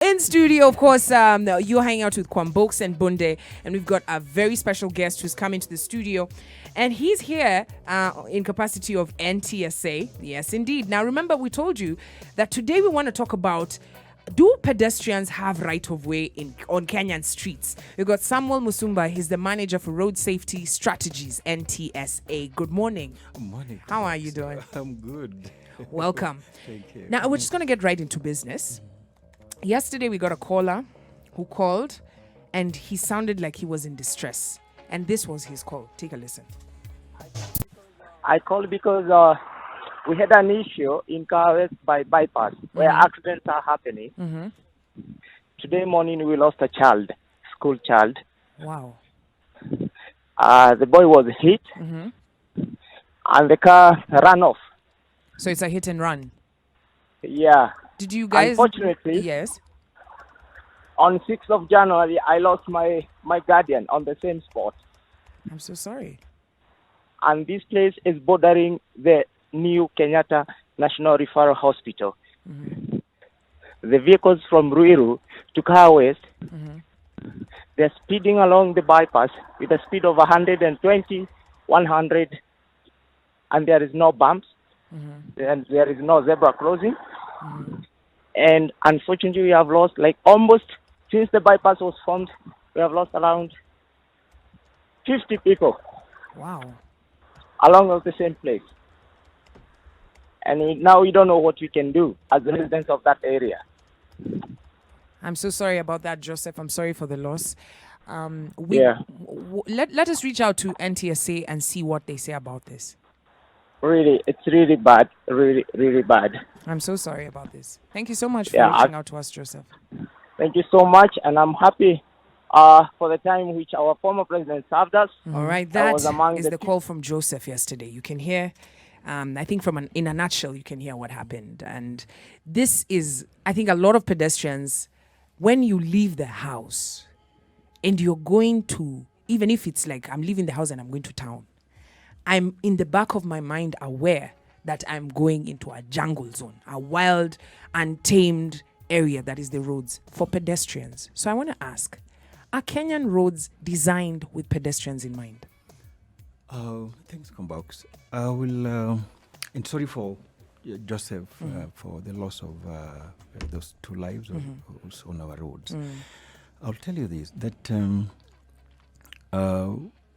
In studio, of course, you're hanging out with Kwambox and Mbunde, and we've got a very special guest who's coming to the studio, and he's here in capacity of NTSA. Yes, indeed. Now, remember, we told you that today we want to talk about, do pedestrians have right of way on Kenyan streets? We've got Samuel Musumba. He's the manager for Road Safety Strategies, NTSA. Good morning. Good morning. How are you doing? I'm good. Welcome. Thank you. Now, we're just going to get right into business. Yesterday, we got a caller who called, and he sounded like he was in distress. And this was his call. Take a listen. I called because we had an issue in Kawes by bypass where accidents are happening. Today morning, we lost a child, school child. Wow. The boy was hit, and the car ran off. So it's a hit and run. Yeah. Did you guys? Unfortunately, yes. On 6th of January, I lost my guardian on the same spot. I'm so sorry. And this place is bordering the new Kenyatta National Referral Hospital. The vehicles from Ruiru to Kawes, they're speeding along the bypass with a speed of 120, 100, and there is no bumps, and there is no zebra crossing. And unfortunately, we have lost, like, almost, since the bypass was formed, we have lost around 50 people. Wow. Along of the same place. And now we don't know what we can do as residents of that area. I'm so sorry about that, Joseph. I'm sorry for the loss. Let us reach out to NTSA and see what they say about this. Really, it's really bad. Really, really bad. I'm so sorry about this. Thank you so much for reaching out to us, Joseph. Thank you so much, and I'm happy for the time which our former president served us. All right, that is the call from Joseph yesterday. You can hear, I think in a nutshell, you can hear what happened. And this is, I think, a lot of pedestrians, when you leave the house and you're going to, even if it's like I'm leaving the house and I'm going to town, I'm in the back of my mind aware that I'm going into a jungle zone, a wild, untamed area that is the roads for pedestrians. So I want to ask, are Kenyan roads designed with pedestrians in mind? Thanks, Kwambox. I will, and sorry for Joseph for the loss of those two lives on our roads. I'll tell you this, that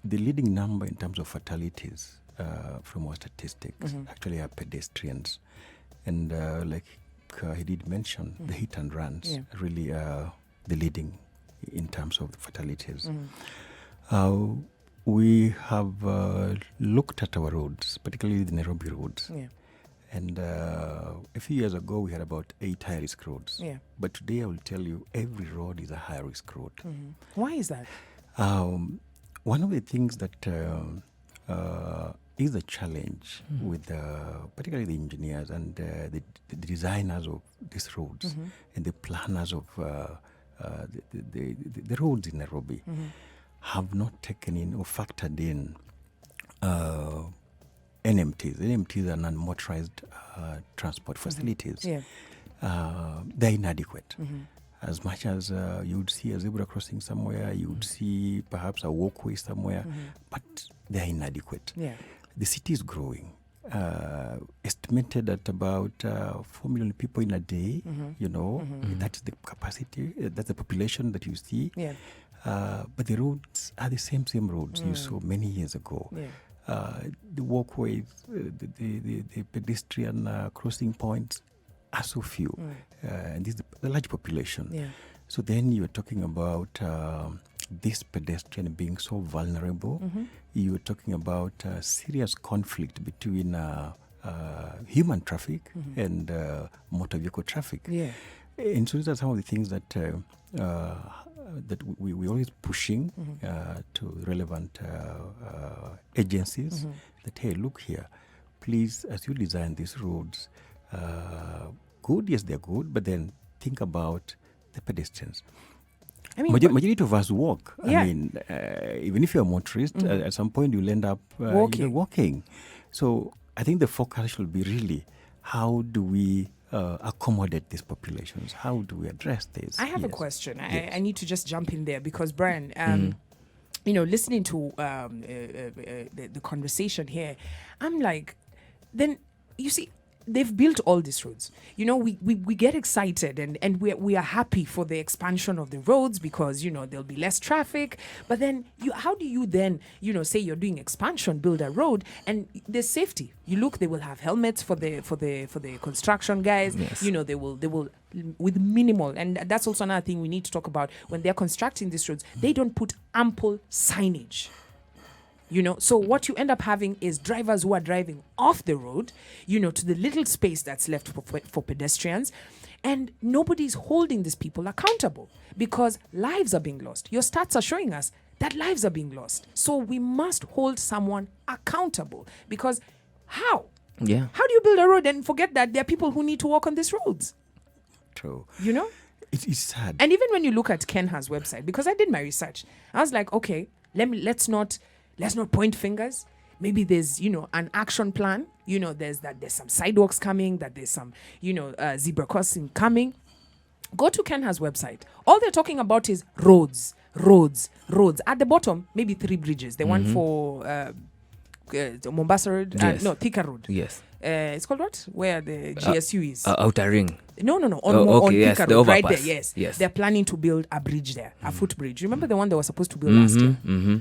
the leading number in terms of fatalities from our statistics actually are pedestrians. And like he did mention, the hit and runs really are the leading in terms of the fatalities. We have looked at our roads, particularly the Nairobi roads. And a few years ago, we had about 8 high-risk roads. But today, I will tell you, every road is a high-risk road. Why is that? One of the things that is a challenge with particularly the engineers and the designers of these roads and the planners of the roads in Nairobi have not taken in or factored in NMTs. NMTs are non-motorized transport facilities. They're inadequate. As much as you would see a zebra crossing somewhere, you would see perhaps a walkway somewhere, but they're inadequate. The city is growing. Estimated at about 4 million people in a day, that's the capacity, that's the population that you see. But the roads are the same roads you saw many years ago. The walkways, the pedestrian crossing points are so few. And this is a large population. So then you're talking about this pedestrian being so vulnerable. You're talking about serious conflict between human traffic and motor vehicle traffic. And so these are some of the things that that we're always pushing to relevant agencies that, hey, look here, please, as you design these roads, good, yes, they're good, but then think about the pedestrians. I mean, majority of us walk. I mean, even if you're a motorist, at some point you'll end up walking. So I think the focus should be really, how do we accommodate these populations? How do we address this? I have a question. I need to just jump in there because, Brian, listening to the conversation here, I'm like, then, you see, they've built all these roads. We get excited and we are happy for the expansion of the roads because, there'll be less traffic. But then how do you then, say you're doing expansion, build a road, and there's safety? You look, they will have helmets for the construction guys. Yes. They will with minimal, and that's also another thing we need to talk about. When they're constructing these roads, they don't put ample signage. So what you end up having is drivers who are driving off the road, to the little space that's left for pedestrians. And nobody's holding these people accountable because lives are being lost. Your stats are showing us that lives are being lost. So we must hold someone accountable because how? Yeah. How do you build a road and forget that there are people who need to walk on these roads? True. It is sad. And even when you look at Kenya's website, because I did my research, I was like, okay, let's not point fingers. Maybe there's, an action plan. There's some sidewalks coming, that there's some, zebra crossing coming. Go to Kenya's website. All they're talking about is roads. At the bottom, maybe 3 bridges. The one for Mombasa Road. Yes. Thika Road. Yes. It's called what? Where the GSU is. Outer Ring. No. On yes, Thika the Road, right overpass. there. Yes. Yes. They're planning to build a bridge there, a footbridge. Remember the one they were supposed to build last year? Mm-hmm.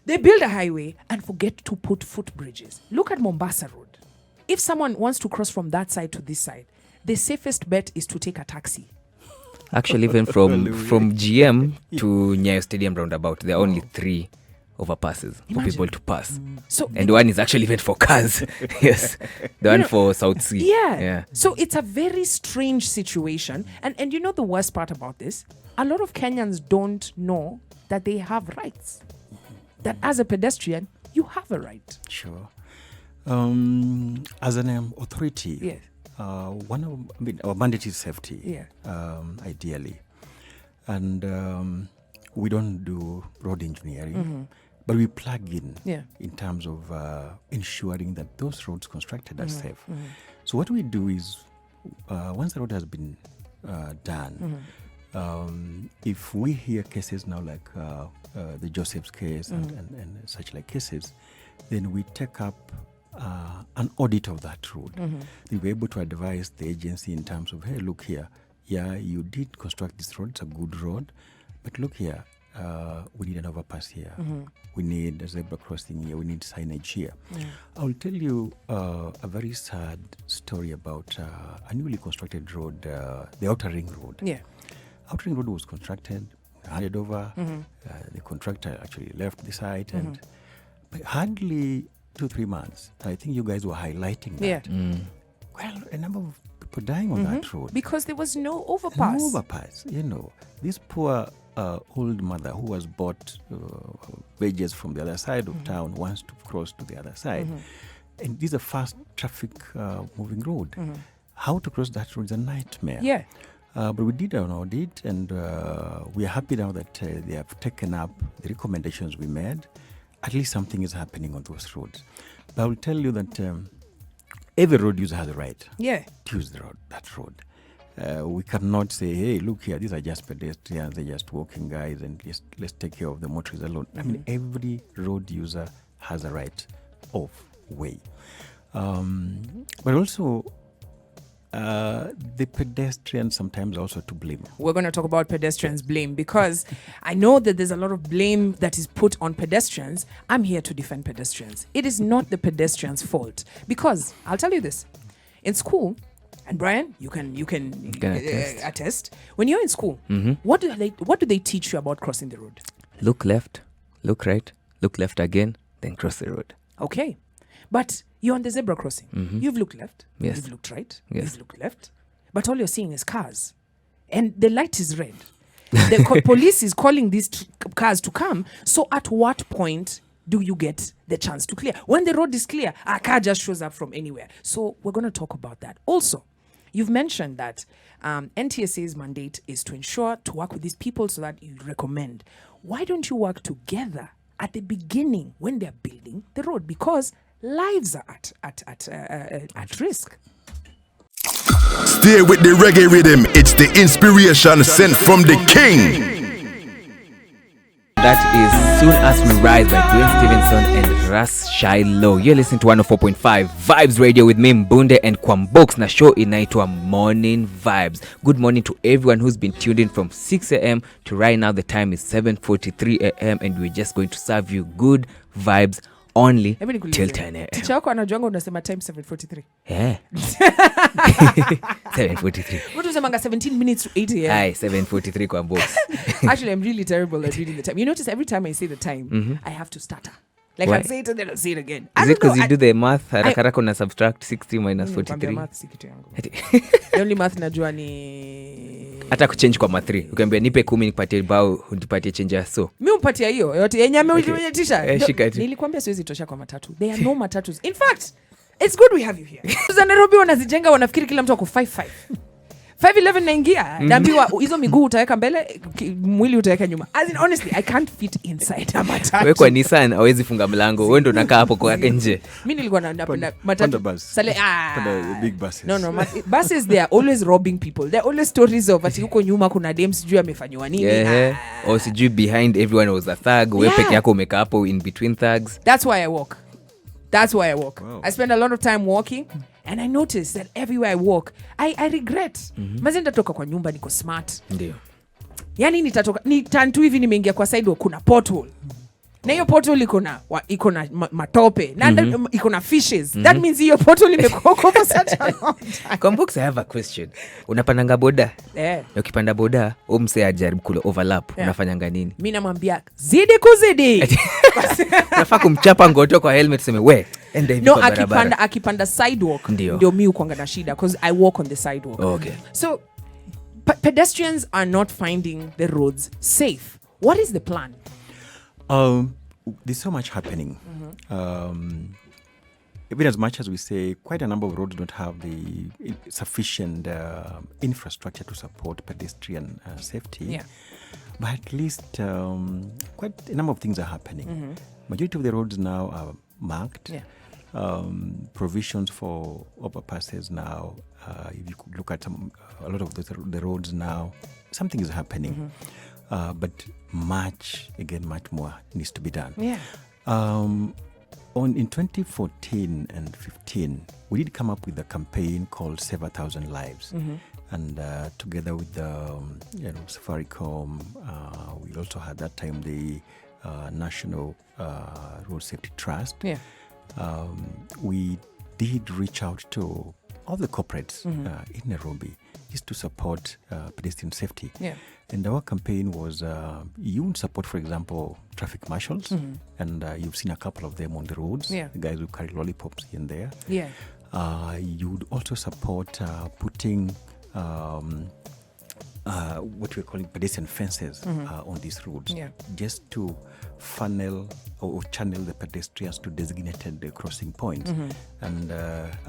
They build a highway and forget to put footbridges. Look at Mombasa Road. If someone wants to cross from that side to this side, the safest bet is to take a taxi. Actually, even from GM to Nyayo Stadium roundabout, there are only 3 overpasses for people to pass. And one is actually even for cars. Yes. The one for South Sea. Yeah. So it's a very strange situation. And the worst part about this? A lot of Kenyans don't know that they have rights. That as a pedestrian, you have a right. Sure. As an authority, Yes. our mandate is safety, Yeah. ideally. And we don't do road engineering, but we plug in terms of ensuring that those roads constructed are safe. So what we do is, once the road has been done, if we hear cases now like the Joseph's case and such like cases, then we take up an audit of that road. We'll be able to advise the agency in terms of, hey, look here, you did construct this road, it's a good road, but look here, we need an overpass here, we need a zebra crossing here, we need signage here. I'll tell you a very sad story about a newly constructed road, the Outer Ring Road. Yeah. Outer Ring Road was constructed, handed over. The contractor actually left the site, and but hardly 2-3 months, I think you guys were highlighting that. Yeah. Well, a number of people dying on that road Because there was no overpass. No overpass. This poor old mother who has bought wages from the other side of town wants to cross to the other side, and this is a fast traffic moving road. How to cross that road is a nightmare. Yeah. But we did an audit, and we are happy now that they have taken up the recommendations we made. At least something is happening on those roads. But I will tell you that every road user has a right to use that road. We cannot say, hey, look here, these are just pedestrians, they're just walking guys, and let's take care of the motorists alone. I mean, every road user has a right of way. But also, the pedestrians sometimes also to blame. We're going to talk about pedestrians blame because I know that there's a lot of blame that is put on pedestrians. I'm here to defend pedestrians. It is not the pedestrians' fault because I'll tell you this. In school, and Brian, you can attest. When you're in school, what do they teach you about crossing the road? Look left, look right, look left again, then cross the road. Okay. But you're on the zebra crossing. You've looked left. Yes. You've looked right. Yes. You've looked left. But all you're seeing is cars. And the light is red. The police is calling these cars to come. So at what point do you get the chance to clear? When the road is clear, a car just shows up from anywhere. So we're going to talk about that. Also, you've mentioned that NTSA's mandate is to work with these people so that you recommend. Why don't you work together at the beginning when they're building the road? Because lives are at risk. Stay with the reggae rhythm. It's the inspiration sent from the king. That is Soon As We Rise by Dwayne Stevenson and Ras Shiloh. You're listening to 104.5 Vibes Radio with me Mbunde and kwambox na show inaitwa Morning Vibes. Good morning to everyone who's been tuned in from 6 a.m. to right now. The time is 7:43 a.m. and we're just going to serve you good vibes only till 10 a.m. Teacher wako anajuanga unasema time 7:43. Yeah. 7:43. What was among 17 minutes to 8 a.m.? Aye, 7:43 kwambox. Actually, I'm really terrible at reading the time. You notice every time I say the time, I have to stutter. Like Why? I'll say it and then I'll say it again. Is it because you do the math haraka na subtract 60 minus 43? Math si kitu yangu. The only math najua ni Hata kuchange kwa math 3. Ukiambia nipe 10 nipatie bao, unipatie change ya so. mimi umpatia hiyo yote yenye ameulitisha. Shika tu. Nilikwambia siwezi tosha kwa matatu. There are no matatus. In fact, it's good we have you here. Za Nairobi wanazijenga wanafikiri kila mtu ako 5'5". 5'11" naingia. Naambiwa hizo miguu utaweka mbele, mwili utaweka nyuma. As in honestly, I can't fit inside a matatu. Wewe kwa Nissan hawezi funga mlango. Wewe ndo unakaa hapo kwa nje. Mimi nilikuwa napenda matatu. Panda big buses. No, buses they are always robbing people. There are always stories of ati huko nyuma kuna dames sijui amefanywa nini. Yeah. Or sijui behind everyone was a thug. Wewe peke yako umekaa hapo in between thugs. That's why I walk. Wow. I spend a lot of time walking and I notice that everywhere I walk, I regret. Mazi nitatoka kwa nyumba niko smart. Ndio. Yani nitantu hivi nimeingia kwa sidewalk kuna pothole. Na hiyo pothole iko na matope. Na iko na fishes. That means hiyo pothole imekuwa for such a long time. Kwambox, I have a question. Unapandanga boda? Na ukipanda boda, umse ajaribu kule overlap. Unafanyanga nini? Mimi namwambia zidi kuzidi. Unafaa kumchapa ngoto kwa helmet sema we enda hivi kwa barabara. Akipanda sidewalk ndio mimi ukwanga na shida because I walk on the sidewalk. Okay. So pedestrians are not finding the roads safe. What is the plan? There's so much happening. Even as much as we say, quite a number of roads don't have the sufficient infrastructure to support pedestrian safety. Yeah. But at least quite a number of things are happening. Majority of the roads now are marked. Yeah. Provisions for overpasses now. If you could look at a lot of the roads now, something is happening. But much more needs to be done. Yeah. In 2014 and 15, we did come up with a campaign called Save 1,000 Lives. And together with the Safaricom, we also had that time the National Road Safety Trust. Yeah. We did reach out to all the corporates in Nairobi just to support pedestrian safety. Yeah. And our campaign was you would support, for example, traffic marshals, and you've seen a couple of them on the roads, Yeah. the guys who carry lollipops here and there. Yeah. You would also support putting what we're calling pedestrian fences on these roads, Yeah. just to funnel or channel the pedestrians to designated crossing points. And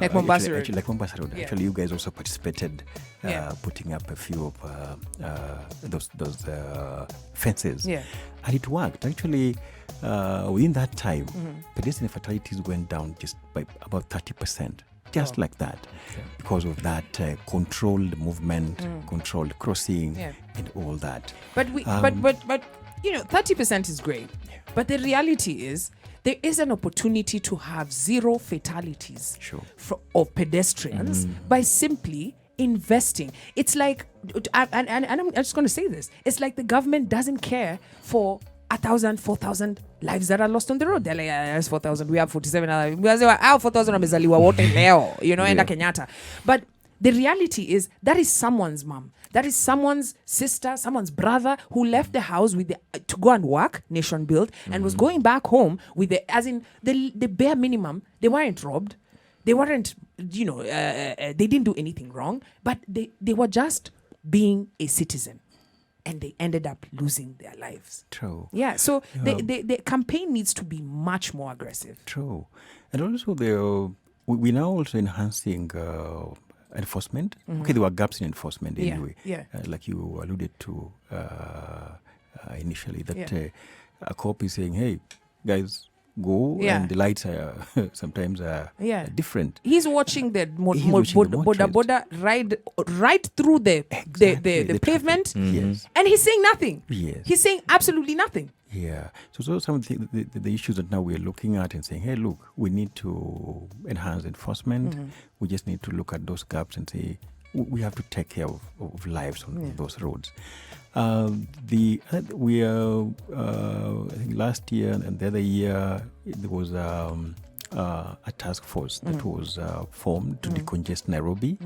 Like Mombasa Road. like Mombasa Road. Yeah. Actually, you guys also participated Yeah. putting up a few of those fences. Yeah. And it worked. Actually, within that time, pedestrian fatalities went down just by about 30%. Just like that, because of that controlled movement, controlled crossing, Yeah. and all that. But 30% is great. But the reality is there is an opportunity to have zero fatalities Sure. of pedestrians by simply investing. It's like, and I'm just going to say this, it's like the government doesn't care for 1,000, 4,000 lives that are lost on the road. They're like, there's 4,000, we have 47 other. 4,000 wamezaliwa wote leo, enda Kenyatta. But the reality is that is someone's mom. That is someone's sister, someone's brother who left the house with to go and work, nation build, and was going back home with the bare minimum. They weren't robbed. They weren't, they didn't do anything wrong, but they were just being a citizen. And they ended up losing their lives. True. Yeah, so the campaign needs to be much more aggressive. True. And also, we're now also enhancing enforcement. Okay, there were gaps in enforcement anyway. Yeah. Like you alluded to initially, that a cop is saying, hey, guys, go, Yeah. and the lights are sometimes different. He's watching the He's watching the boda motorists. ride right through the Exactly, pavement, Yes. and he's saying nothing. Yes. He's saying absolutely nothing. Yeah. So some of the issues that now we're looking at and saying, hey, look, we need to enhance enforcement. We just need to look at those gaps and say we have to take care of lives on those roads. I think last year and the other year there was a task force that was formed to decongest Nairobi.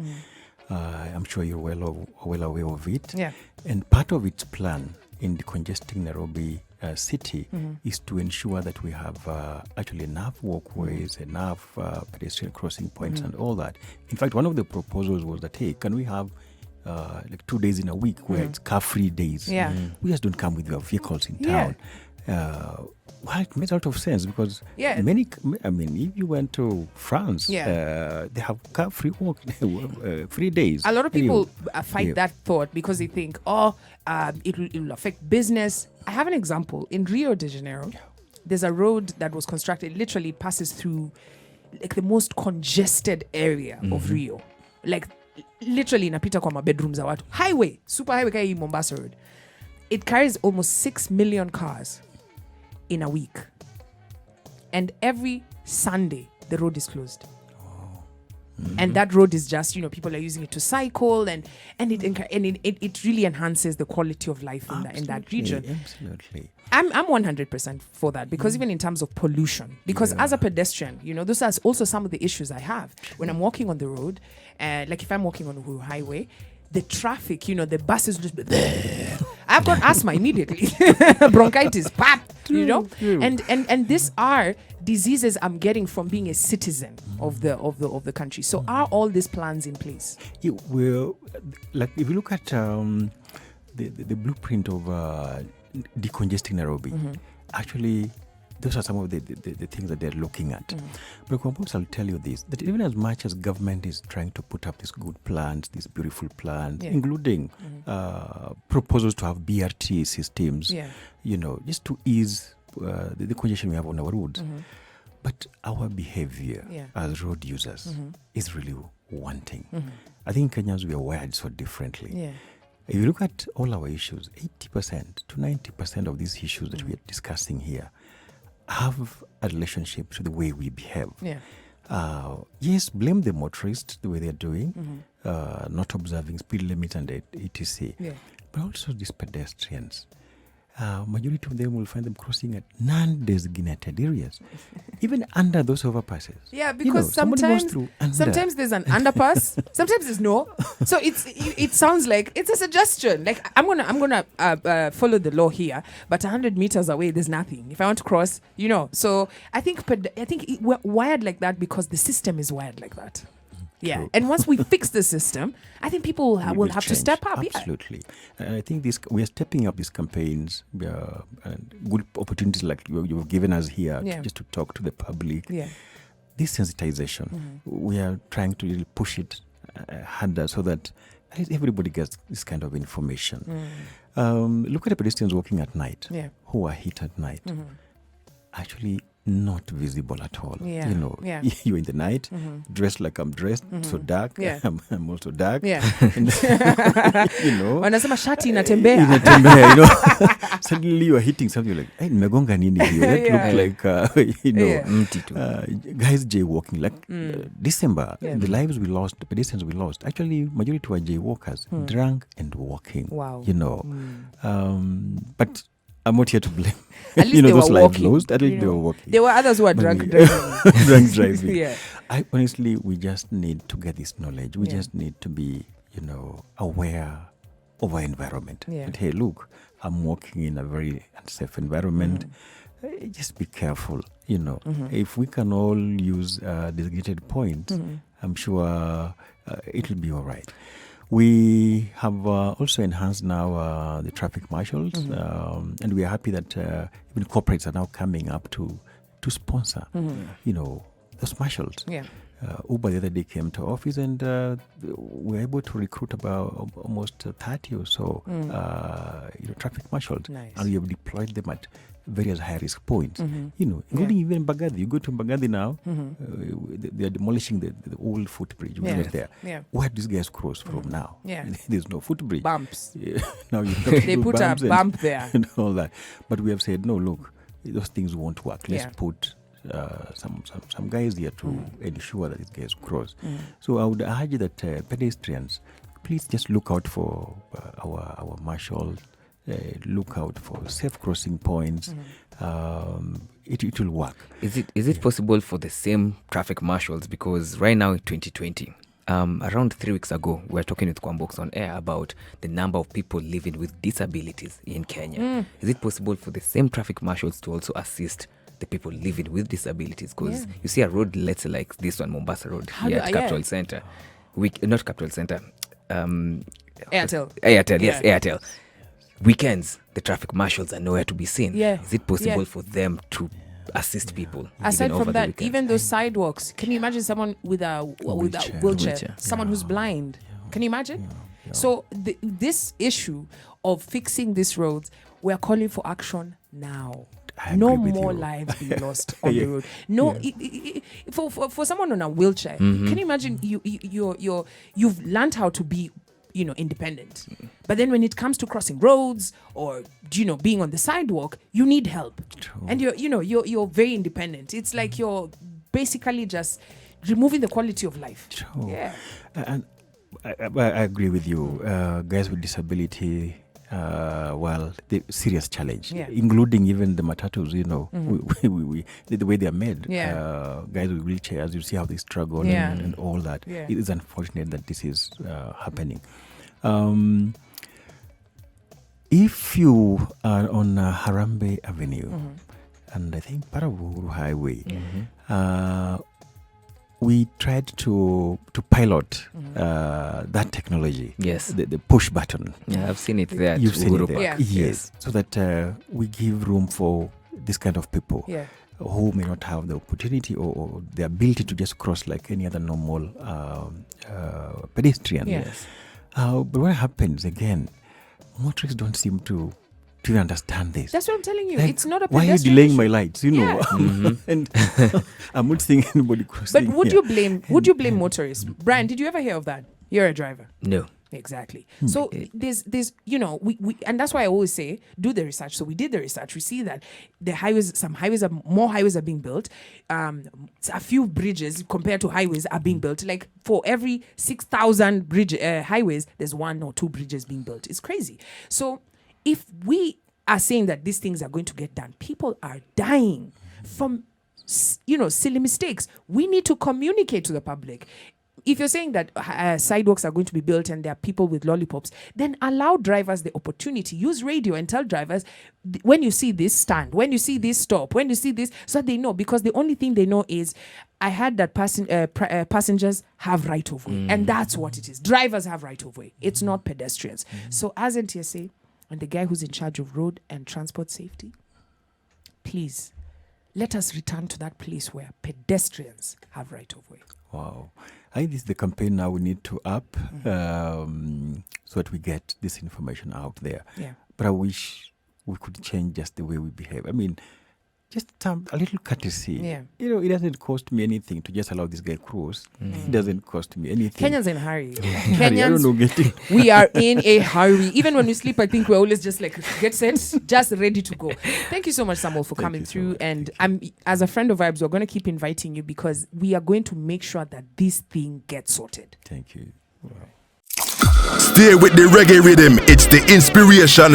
I'm sure you're well aware of it. Yeah. And part of its plan in decongesting Nairobi city is to ensure that we have actually enough walkways, enough pedestrian crossing points and all that. In fact, one of the proposals was that, hey, can we have like 2 days in a week where it's car-free days? Yeah. We just don't come with your vehicles in Yeah. town. Well, it makes a lot of sense because Yeah. if you went to France, they have car-free free days. A lot of people fight Yeah. that thought because they think, it will affect business. I have an example. In Rio de Janeiro, there's a road that was constructed, literally passes through like the most congested area of Rio. Like literally inapita kwa mabedrooms za watu. Highway, super highway kaya hii Mombasa Road. It carries almost 6 million cars in a week. And every Sunday, the road is closed. And that road is just, people are using it to cycle, and it really enhances the quality of life in that region. Absolutely. I'm 100% for that because even in terms of pollution, because as a pedestrian, those are also some of the issues I have when I'm walking on the road. Like if I'm walking on Uhuru Highway, the traffic, the buses just I've got asthma immediately, bronchitis, pap, and these are diseases I'm getting from being a citizen of the country. So are all these plans in place? Yeah, well, like if you look at the blueprint of decongesting Nairobi, actually those are some of the things that they're looking at. But kwambox, I'll tell you this, that even as much as government is trying to put up these good plans, these beautiful plans, including proposals to have BRT systems, just to ease the congestion we have on our roads. But our behavior as road users is really wanting. I think Kenyans, we are wired so differently. Yeah. If you look at all our issues, 80% to 90% of these issues that we are discussing here have a relationship to the way we behave. Yeah. Yes, blame the motorists, the way they're doing, not observing speed limit and etc. Yeah. But also these pedestrians. Majority of them will find them crossing at non-designated areas, even under those overpasses. Yeah, because somebody goes through sometimes there's an underpass, sometimes there's no. So it sounds like it's a suggestion. Like I'm gonna follow the law here, but 100 meters away there's nothing. If I want to cross, So I think we're wired like that because the system is wired like that. Yeah, True. and once we fix the system, I think people will have to change. step up. Absolutely. And I think we are stepping up these campaigns and good opportunities like you've given us here just to talk to the public. Yeah. This sensitization, we are trying to really push it harder so that at least everybody gets this kind of information. Look at the pedestrians walking at night who are hit at night. Actually, not visible at all. Yeah. You're in the night, dressed like I'm dressed, so dark. Yeah. I'm also dark. Yeah. And, Wanasema shati inatembea. Suddenly you are hitting something like, hey, nimegonga nini hiyo? That look like, mti tu. guys jaywalking. Like December, the lives we lost, the pedestrians we lost, actually majority were jaywalkers, drunk and walking. Wow. But I'm not here to blame. At least they those were lives walking. lost. At least they were walking. There were others who were drunk Drunk driving. driving. Honestly, we just need to get this knowledge. We just need to be, aware of our environment. Yeah. But hey, look, I'm walking in a very unsafe environment. Just be careful. If we can all use designated points, I'm sure it will be all right. We have also enhanced now the traffic marshals, and we are happy that even corporates are now coming up to sponsor, those marshals. Yeah. Uber the other day came to office, and we were able to recruit about almost 30 or so, traffic marshals, Nice. and we have deployed them at various high-risk points, including even Mbagathi. You go to Mbagathi now, they are demolishing the old footbridge there. Yeah. Where do these guys cross from now? Yeah. There's no footbridge. Bumps. Now you have to They do put a bumps bump there. and all that. But we have said, no, look, those things won't work. Let's put some guys here to ensure that these guys cross. So I would urge that pedestrians, please just look out for our marshals. Look out for safe crossing points. It will work. Is it possible for the same traffic marshals? Because right now in 2020, around 3 weeks ago, we were talking with Kwambox on air about the number of people living with disabilities in Kenya. Is it possible for the same traffic marshals to also assist the people living with disabilities? Because you see a road, let's say like this one, Mombasa Road, here at Capital Center. Not Capital Center. Airtel, yes, Airtel. Weekends, the traffic marshals are nowhere to be seen. Is it possible for them to assist people? Aside from that, even those sidewalks, can you imagine someone with a wheelchair? Someone who's blind? Can you imagine? So this issue of fixing these roads, we are calling for action now. No more lives being lost on the road. No, for someone on a wheelchair, can you imagine? You've learned how to be, independent, but then when it comes to crossing roads or being on the sidewalk, you need help. True. And you're very independent. It's like you're basically just removing the quality of life. True. Yeah. And I agree with you. Guys with disability, the serious challenge, including even the matatus, the way they are made. Guys with wheelchairs, you see how they struggle and all that. It is unfortunate that this is happening. If you are on Harambee Avenue, and I think Parabu Highway, we tried to pilot that technology. Yes. The push button. Yeah, I've seen it there. You've seen it there. Yeah. Yes. So that we give room for this kind of people who may not have the opportunity or the ability to just cross like any other normal pedestrian. Yes. But what happens again, motorists don't seem to even understand this. That's what I'm telling you. Like, it's not a why pedestrian are you delaying issue. my lights? And I'm not seeing anybody crossing. But would you blame motorists? Brian, did you ever hear of that? You're a driver. No. Exactly. So there's we and that's why I always say do the research. So we did the research. We see that more highways are being built. A few bridges compared to highways are being built. Like for every 6,000 highways, there's 1 or 2 bridges being built. It's crazy. So if we are saying that these things are going to get done, people are dying from silly mistakes. We need to communicate to the public. If you're saying that sidewalks are going to be built and there are people with lollipops, then allow drivers the opportunity. Use radio and tell drivers, when you see this, stand. When you see this, stop. When you see this, so that they know. Because the only thing they know is, I heard that passengers have right of way. And that's what it is. Drivers have right of way. It's not pedestrians. So as NTSA and the guy who's in charge of road and transport safety, please, let us return to that place where pedestrians have right of way. Wow. I think this is the campaign now we need to up so that we get this information out there. Yeah. But I wish we could change just the way we behave. I mean, just a little courtesy. Yeah. It doesn't cost me anything to just allow this guy cross. It doesn't cost me anything. Kenyans in a hurry. I don't know, we are in a hurry. Even when we sleep, I think we're always just like, get set, just ready to go. Thank you so much, Samuel, for coming through. And as a friend of Vybez, we're going to keep inviting you because we are going to make sure that this thing gets sorted. Thank you. Wow. Stay with the reggae rhythm. It's the inspiration